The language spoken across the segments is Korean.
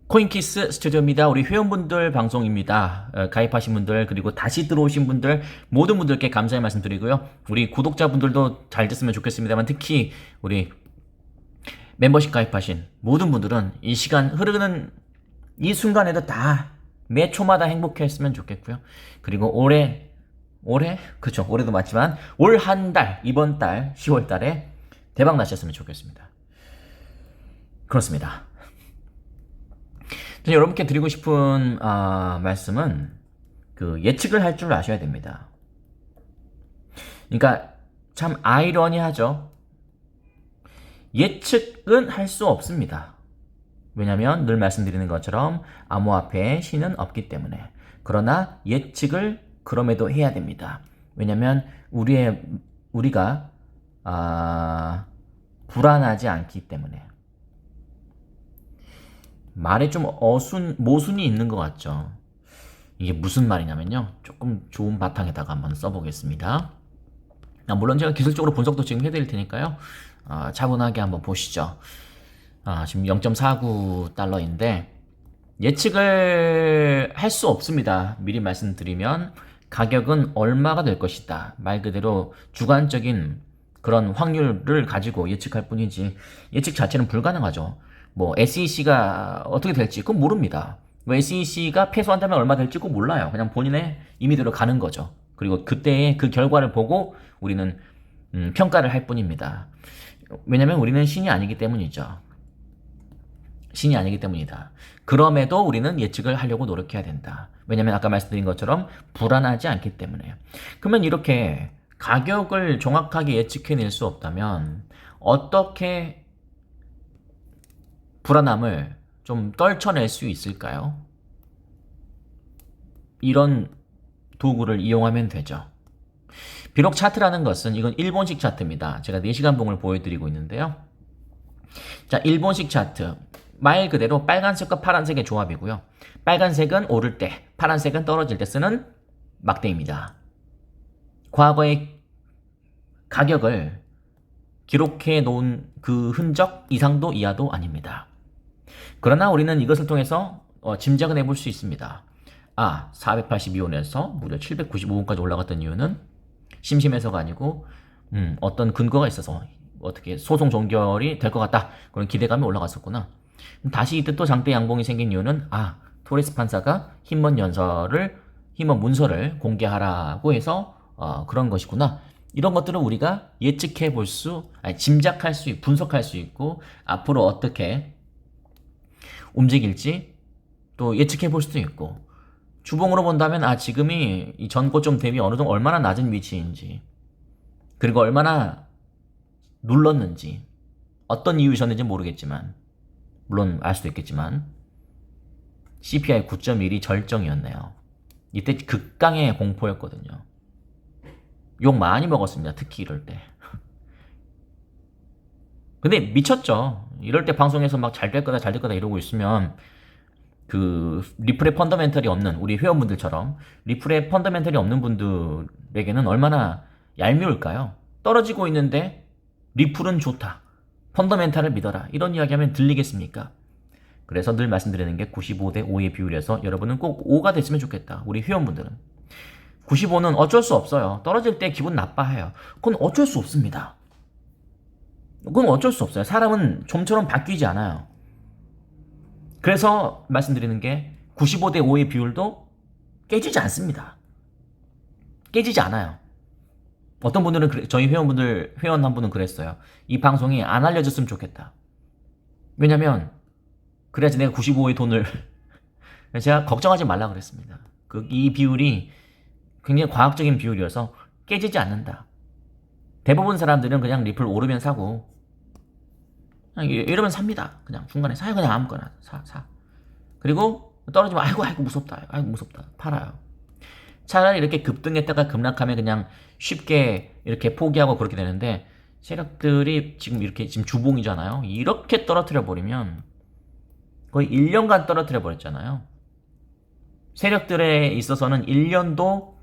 코인키스 스튜디오입니다. 우리 회원분들 방송입니다. 가입하신 분들 그리고 다시 들어오신 분들 모든 분들께 감사의 말씀 드리고요. 우리 구독자분들도 잘 됐으면 좋겠습니다만 특히 우리 멤버십 가입하신 모든 분들은 이 시간 흐르는 이 순간에도 다 매 초마다 행복했으면 좋겠고요. 그리고 그쵸, 올해도 맞지만 올 한 달, 이번 달 10월 달에 대박 나셨으면 좋겠습니다. 그렇습니다. 저는 여러분께 드리고 싶은 말씀은 그 예측을 할 줄 아셔야 됩니다. 그러니까 참 아이러니하죠. 예측은 할 수 없습니다. 왜냐하면 늘 말씀드리는 것처럼 암호화폐에 신은 없기 때문에. 그러나 예측을 그럼에도 해야 됩니다. 왜냐하면 우리가 불안하지 않기 때문에. 말에 좀 모순이 있는 것 같죠. 이게 무슨 말이냐면요. 조금 좋은 바탕에다가 한번 써보겠습니다. 물론 제가 기술적으로 분석도 지금 해드릴 테니까요. 차분하게 한번 보시죠. 지금 0.49달러인데 예측을 할 수 없습니다. 미리 말씀드리면 가격은 얼마가 될 것이다. 말 그대로 주관적인 그런 확률을 가지고 예측할 뿐이지 예측 자체는 불가능하죠. 뭐 SEC가 어떻게 될지 그건 모릅니다. 뭐 SEC가 패소한다면 얼마 될지 그건 몰라요. 그냥 본인의 임의대로 가는 거죠. 그리고 그때의 그 결과를 보고 우리는 평가를 할 뿐입니다. 왜냐면 우리는 신이 아니기 때문이죠. 신이 아니기 때문이다. 그럼에도 우리는 예측을 하려고 노력해야 된다. 왜냐면 아까 말씀드린 것처럼 불안하지 않기 때문에. 그러면 이렇게 가격을 정확하게 예측해낼 수 없다면 어떻게 불안함을 좀 떨쳐낼 수 있을까요? 이런 도구를 이용하면 되죠. 비록 차트라는 것은 이건 일본식 차트입니다. 제가 4시간 봉을 보여드리고 있는데요. 자, 일본식 차트. 말 그대로 빨간색과 파란색의 조합이고요. 빨간색은 오를 때, 파란색은 떨어질 때 쓰는 막대입니다. 과거의 가격을 기록해 놓은 그 흔적 이상도 이하도 아닙니다. 그러나 우리는 이것을 통해서 짐작을 해볼 수 있습니다. 482원에서 무려 795원까지 올라갔던 이유는 심심해서가 아니고 어떤 근거가 있어서 어떻게 소송 종결이 될 것 같다. 그런 기대감이 올라갔었구나. 다시 이때 또 장대 양봉이 생긴 이유는 토레스 판사가 힘먼 문서를 공개하라고 해서 그런 것이구나. 이런 것들은 우리가 예측해 볼 짐작할 수 있고 분석할 수 있고 앞으로 어떻게 움직일지 또 예측해 볼 수도 있고 주봉으로 본다면 지금이 이 전고점 대비 어느 정도 얼마나 낮은 위치인지 그리고 얼마나 눌렀는지 어떤 이유셨는지 모르겠지만 물론 알 수도 있겠지만 CPI 9.1이 절정이었네요. 이때 극강의 공포였거든요. 욕 많이 먹었습니다. 특히 이럴 때. 근데 미쳤죠. 이럴 때 방송에서 막 잘 될 거다 잘 될 거다 이러고 있으면 그 리플의 펀더멘털이 없는 우리 회원분들처럼 리플의 펀더멘털이 없는 분들에게는 얼마나 얄미울까요? 떨어지고 있는데 리플은 좋다. 펀더멘탈을 믿어라. 이런 이야기하면 들리겠습니까? 그래서 늘 말씀드리는 게 95대 5의 비율에서 여러분은 꼭 5가 됐으면 좋겠다. 우리 회원분들은. 95는 어쩔 수 없어요. 떨어질 때 기분 나빠해요. 그건 어쩔 수 없습니다. 그건 어쩔 수 없어요. 사람은 좀처럼 바뀌지 않아요. 그래서 말씀드리는 게 95대 5의 비율도 깨지지 않습니다. 깨지지 않아요. 어떤 분들은 저희 회원 한 분은 그랬어요. 이 방송이 안 알려졌으면 좋겠다. 왜냐면 그래야지 내가 95의 돈을 제가 걱정하지 말라 그랬습니다. 이 비율이 굉장히 과학적인 비율이어서 깨지지 않는다. 대부분 사람들은 그냥 리플 오르면 사고 이러면 삽니다. 그냥 중간에 사요. 그냥 아무거나 사. 그리고 떨어지면 아이고 무섭다. 팔아요. 차라리 이렇게 급등했다가 급락하면 그냥 쉽게 이렇게 포기하고 그렇게 되는데 세력들이 지금 주봉이잖아요. 이렇게 떨어뜨려 버리면 거의 1년간 떨어뜨려 버렸잖아요. 세력들에 있어서는 1년도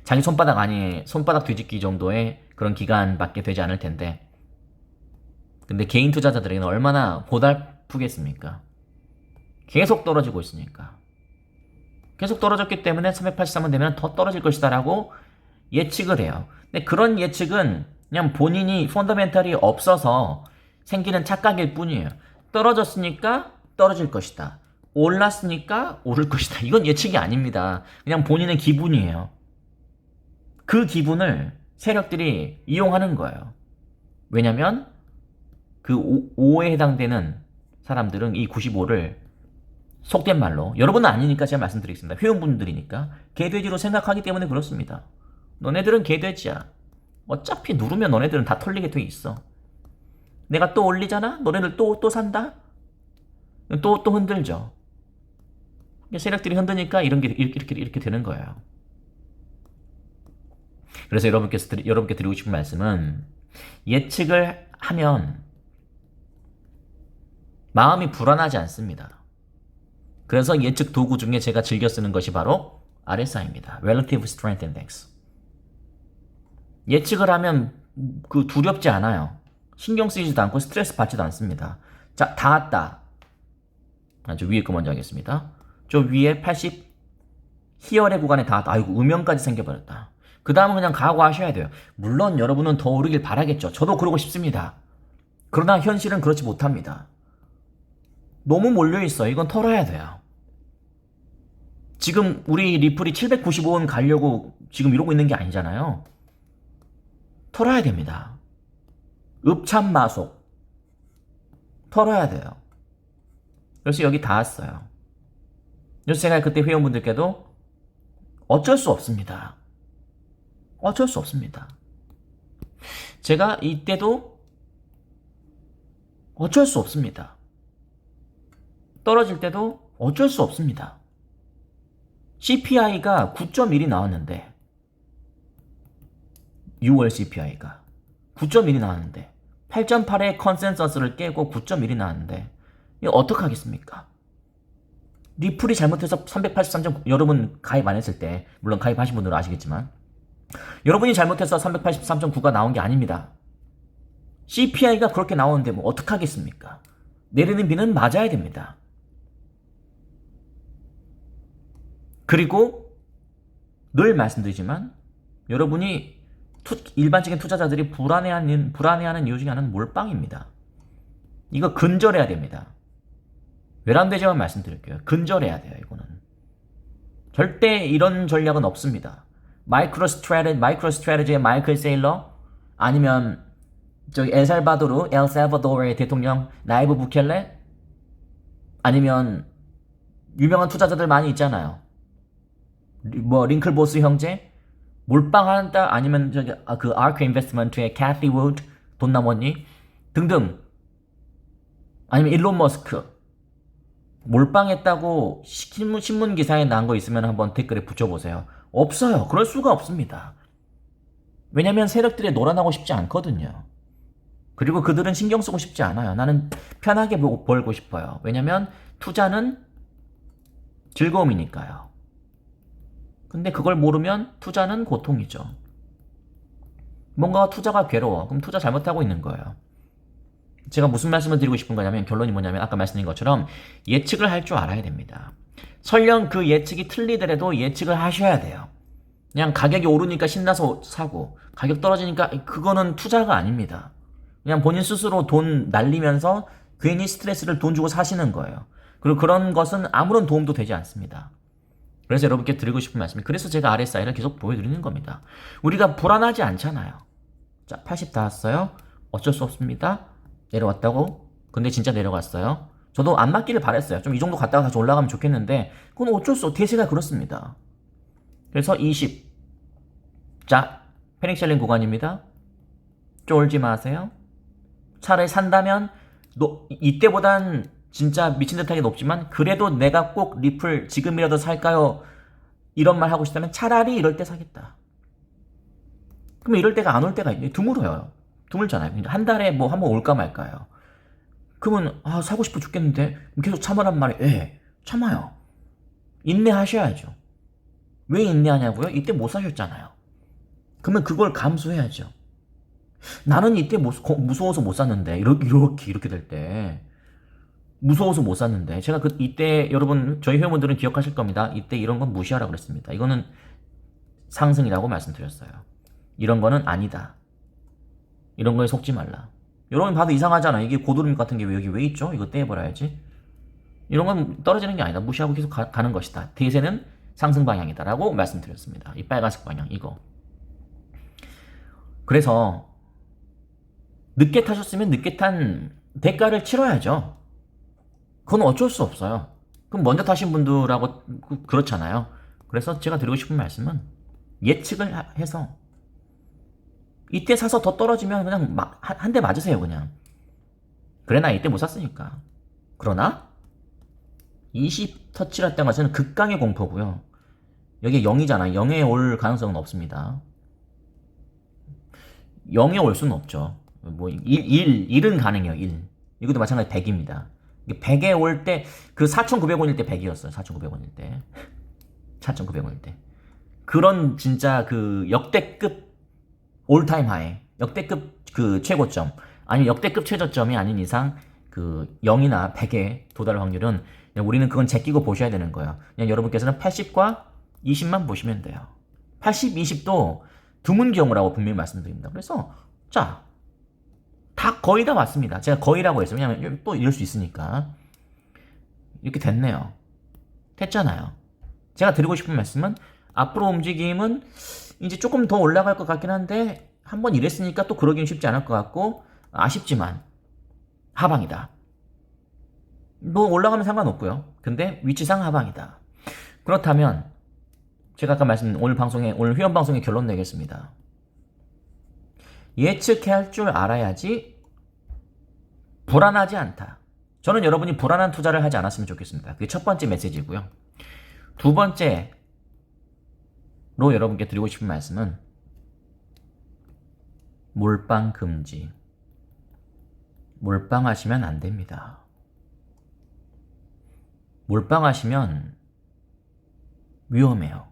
자기 손바닥 뒤집기 정도의 그런 기간밖에 되지 않을 텐데 근데 개인 투자자들에게는 얼마나 고달프겠습니까? 계속 떨어지고 있으니까. 계속 떨어졌기 때문에 383원 되면 더 떨어질 것이다 라고 예측을 해요. 근데 그런 예측은 그냥 본인이 펀더멘탈이 없어서 생기는 착각일 뿐이에요. 떨어졌으니까 떨어질 것이다. 올랐으니까 오를 것이다. 이건 예측이 아닙니다. 그냥 본인의 기분이에요. 그 기분을 세력들이 이용하는 거예요. 왜냐면 그 5에 해당되는 사람들은 이 95를 속된 말로, 여러분은 아니니까 제가 말씀드리겠습니다. 회원분들이니까 개돼지로 생각하기 때문에 그렇습니다. 너네들은 개돼지야. 어차피 누르면 너네들은 다 털리게 돼 있어. 내가 또 올리잖아? 너네들 또 산다? 또 흔들죠. 세력들이 흔드니까 이렇게 되는 거예요. 그래서 여러분께 드리고 싶은 말씀은, 예측을 하면 마음이 불안하지 않습니다. 그래서 예측 도구 중에 제가 즐겨 쓰는 것이 바로 RSI입니다. Relative Strength Index. 예측을 하면 두렵지 않아요. 신경 쓰이지도 않고 스트레스 받지도 않습니다. 자, 다 왔다. 저 위에 거 먼저 하겠습니다. 저 위에 80 희열의 구간에 다 왔다. 아이고, 음영까지 생겨버렸다. 그 다음은 그냥 각오하셔야 돼요. 물론 여러분은 더 오르길 바라겠죠. 저도 그러고 싶습니다. 그러나 현실은 그렇지 못합니다. 너무 몰려있어. 이건 털어야 돼요. 지금 우리 리플이 795원 가려고 지금 이러고 있는 게 아니잖아요. 털어야 됩니다. 읍참마속 털어야 돼요. 그래서 여기 다 왔어요. 그래서 제가 그때 회원분들께도 어쩔 수 없습니다. 어쩔 수 없습니다. 제가 이때도 어쩔 수 없습니다. 떨어질 때도 어쩔 수 없습니다. CPI가 9.1이 나왔는데, 6월 CPI가 9.1이 나왔는데 8.8의 컨센서스를 깨고 9.1이 나왔는데 이거 어떡하겠습니까? 리플이 잘못해서 383점, 여러분 가입 안 했을 때, 물론 가입하신 분들은 아시겠지만, 여러분이 잘못해서 383.9가 나온 게 아닙니다. CPI가 그렇게 나오는데 뭐 어떡하겠습니까? 내리는 비는 맞아야 됩니다. 그리고 늘 말씀드리지만, 여러분이 일반적인 투자자들이 불안해하는 이유 중에 하나는 몰빵입니다. 이거 근절해야 됩니다. 외람되지만 말씀드릴게요. 근절해야 돼요. 이거는 절대 이런 전략은 없습니다. 마이크로 스트래티지의 마이클 세일러, 아니면 저기 엘살바도르의 대통령 나이브 부켈레, 아니면 유명한 투자자들 많이 있잖아요. 뭐 링클보스 형제 몰빵한다, 아니면 저기 그 아크 인베스트먼트의 캐티 우드 돈 남았니 등등, 아니면 일론 머스크 몰빵했다고 신문 기사에 난 거 있으면 한번 댓글에 붙여보세요. 없어요. 그럴 수가 없습니다. 왜냐면 세력들이 놀아나고 싶지 않거든요. 그리고 그들은 신경 쓰고 싶지 않아요. 나는 편하게 벌고 싶어요. 왜냐면 투자는 즐거움이니까요. 근데 그걸 모르면 투자는 고통이죠. 뭔가 투자가 괴로워. 그럼 투자 잘못하고 있는 거예요. 제가 무슨 말씀을 드리고 싶은 거냐면, 결론이 뭐냐면 아까 말씀드린 것처럼 예측을 할 줄 알아야 됩니다. 설령 그 예측이 틀리더라도 예측을 하셔야 돼요. 그냥 가격이 오르니까 신나서 사고 가격 떨어지니까, 그거는 투자가 아닙니다. 그냥 본인 스스로 돈 날리면서 괜히 스트레스를 돈 주고 사시는 거예요. 그리고 그런 것은 아무런 도움도 되지 않습니다. 그래서 여러분께 드리고 싶은 말씀이, 그래서 제가 RSI를 계속 보여드리는 겁니다. 우리가 불안하지 않잖아요. 자, 80 닿았어요. 어쩔 수 없습니다. 내려왔다고? 근데 진짜 내려갔어요. 저도 안 맞기를 바랬어요. 좀 이 정도 갔다가 다시 올라가면 좋겠는데, 그건 어쩔 수 없어요. 대세가 그렇습니다. 그래서 20. 자, 패닉셀링 구간입니다. 쫄지 마세요. 차라리 산다면 이때보단 진짜 미친 듯하게 높지만, 그래도 내가 꼭 리플 지금이라도 살까요? 이런 말 하고 싶다면 차라리 이럴 때 사겠다. 그러면 이럴 때가 안 올 때가 드물어요. 드물잖아요. 한 달에 뭐 한 번 올까 말까요. 그러면 사고 싶어 죽겠는데 계속 참으란 말이에요. 예, 참아요. 인내하셔야죠. 왜 인내하냐고요? 이때 못 사셨잖아요. 그러면 그걸 감수해야죠. 나는 이때 무서워서 못 샀는데, 이렇게 될 때 무서워서 못 샀는데 제가 이때 여러분 저희 회원분들은 기억하실 겁니다. 이때 이런 건 무시하라고 그랬습니다. 이거는 상승이라고 말씀드렸어요. 이런 거는 아니다. 이런 거에 속지 말라. 여러분 봐도 이상하잖아. 이게 고드름 같은 게 여기 왜 있죠? 이거 떼버려야지. 이런 건 떨어지는 게 아니다. 무시하고 계속 가는 것이다. 대세는 상승 방향이다 라고 말씀드렸습니다. 이 빨간색 방향 이거. 그래서 늦게 타셨으면 늦게 탄 대가를 치러야죠. 그건 어쩔 수 없어요. 그럼 먼저 타신 분들하고 그렇잖아요. 그래서 제가 드리고 싶은 말씀은 예측을 해서 이때 사서 더 떨어지면 그냥 한 대 맞으세요 그냥. 그래 나 이때 못 샀으니까. 그러나 20 터치했던 것은 극강의 공포고요. 여기 0이잖아. 0에 올 가능성은 없습니다. 0에 올 수는 없죠. 뭐 1은 가능해요. 1. 이것도 마찬가지 100입니다. 100에 올 때 그 4,900원일 때 100이었어요. 4,900원일 때. 4,900원일 때. 그런 진짜 그 역대급 올타임 하이, 역대급 그 최고점, 아니 역대급 최저점이 아닌 이상 그 0이나 100에 도달 확률은 그냥 우리는 그건 제끼고 보셔야 되는 거예요. 그냥 여러분께서는 80과 20만 보시면 돼요. 80, 20도 드문 경우라고 분명히 말씀드립니다. 그래서 자, 다 거의 다 맞습니다. 제가 거의라고 했어요. 왜냐면 또 이럴 수 있으니까. 이렇게 됐네요. 됐잖아요. 제가 드리고 싶은 말씀은 앞으로 움직임은 이제 조금 더 올라갈 것 같긴 한데 한번 이랬으니까 또 그러긴 쉽지 않을 것 같고 아쉽지만 하방이다. 뭐 올라가면 상관없고요. 근데 위치상 하방이다. 그렇다면 제가 아까 오늘 회원 방송의 결론 내겠습니다. 예측할 줄 알아야지 불안하지 않다. 저는 여러분이 불안한 투자를 하지 않았으면 좋겠습니다. 그게 첫 번째 메시지고요. 두 번째로 여러분께 드리고 싶은 말씀은 몰빵 금지. 몰빵하시면 안 됩니다. 몰빵하시면 위험해요.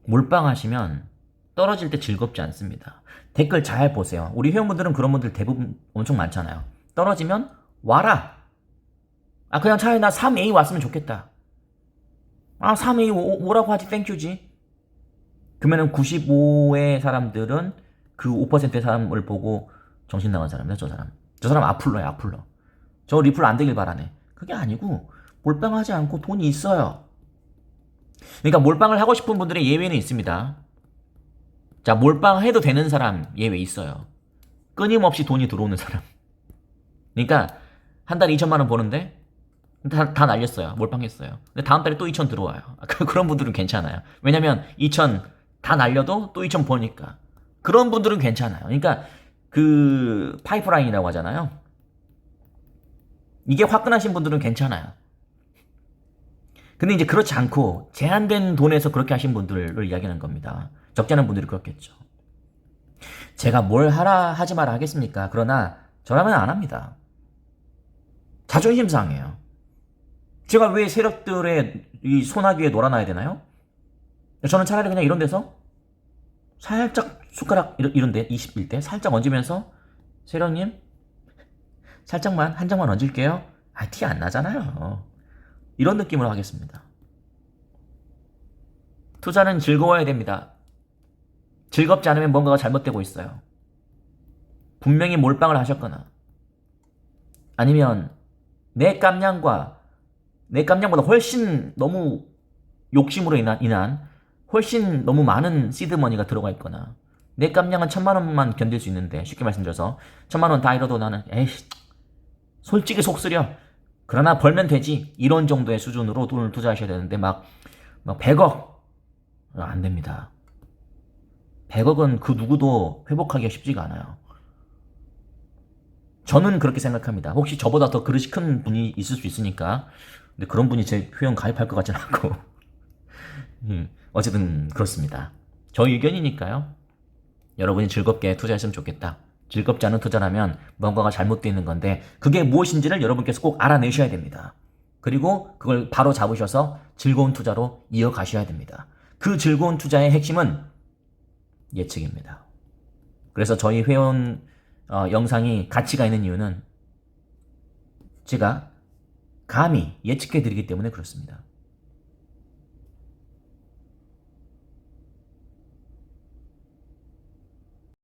몰빵하시면 떨어질 때 즐겁지 않습니다. 댓글 잘 보세요. 우리 회원분들은 그런 분들 대부분 엄청 많잖아요. 떨어지면 와라. 아 그냥 차라리 나 3A 왔으면 좋겠다. 아 3A 오라고 하지 땡큐지. 그러면은 95의 사람들은 그 5%의 사람을 보고 정신 나간 사람이야 저 사람. 저 사람 아플러야 아플러. 저 리플 안 되길 바라네. 그게 아니고 몰빵하지 않고 돈이 있어요. 그러니까 몰빵을 하고 싶은 분들의 예외는 있습니다. 자, 몰빵해도 되는 사람 예외 있어요. 끊임없이 돈이 들어오는 사람. 그러니까 한 달에 2천만 원 버는데 다 날렸어요. 몰빵했어요. 근데 다음 달에 또 2천 들어와요. 그런 분들은 괜찮아요. 왜냐면 2천 다 날려도 또 2천 버니까. 그런 분들은 괜찮아요. 그러니까 그 파이프라인이라고 하잖아요. 이게 화끈하신 분들은 괜찮아요. 근데 이제 그렇지 않고 제한된 돈에서 그렇게 하신 분들을 이야기하는 겁니다. 적지 않은 분들이 그렇겠죠. 제가 뭘 하지 마라 하겠습니까? 그러나 저라면 안 합니다. 자존심 상해요. 제가 왜 세력들의 이 소나기에 놀아놔야 되나요? 저는 차라리 그냥 이런 데서 살짝 숟가락 이런데 21대 살짝 얹으면서 세력님 살짝만 한 장만 얹을게요. 아, 티 안 나잖아요. 이런 느낌으로 하겠습니다. 투자는 즐거워야 됩니다. 즐겁지 않으면 뭔가가 잘못되고 있어요. 분명히 몰빵을 하셨거나 아니면 내 깜냥보다 훨씬 너무 욕심으로 인한 훨씬 너무 많은 시드머니가 들어가 있거나 내 깜냥은 1,000만 원만 견딜 수 있는데 쉽게 말씀드려서 1,000만 원 다 잃어도 나는 에이 솔직히 속 쓰려. 그러나 벌면 되지. 이런 정도의 수준으로 돈을 투자하셔야 되는데 막 100억 안 됩니다. 100억은 그 누구도 회복하기가 쉽지가 않아요. 저는 그렇게 생각합니다. 혹시 저보다 더 그릇이 큰 분이 있을 수 있으니까. 근데 그런 분이 제 회원 가입할 것 같지는 않고. 어쨌든 그렇습니다. 저 의견이니까요. 여러분이 즐겁게 투자했으면 좋겠다. 즐겁지 않은 투자라면 뭔가가 잘못되어 있는 건데 그게 무엇인지를 여러분께서 꼭 알아내셔야 됩니다. 그리고 그걸 바로 잡으셔서 즐거운 투자로 이어가셔야 됩니다. 그 즐거운 투자의 핵심은 예측입니다. 그래서 저희 회원 영상이 가치가 있는 이유는 제가 감히 예측해 드리기 때문에 그렇습니다.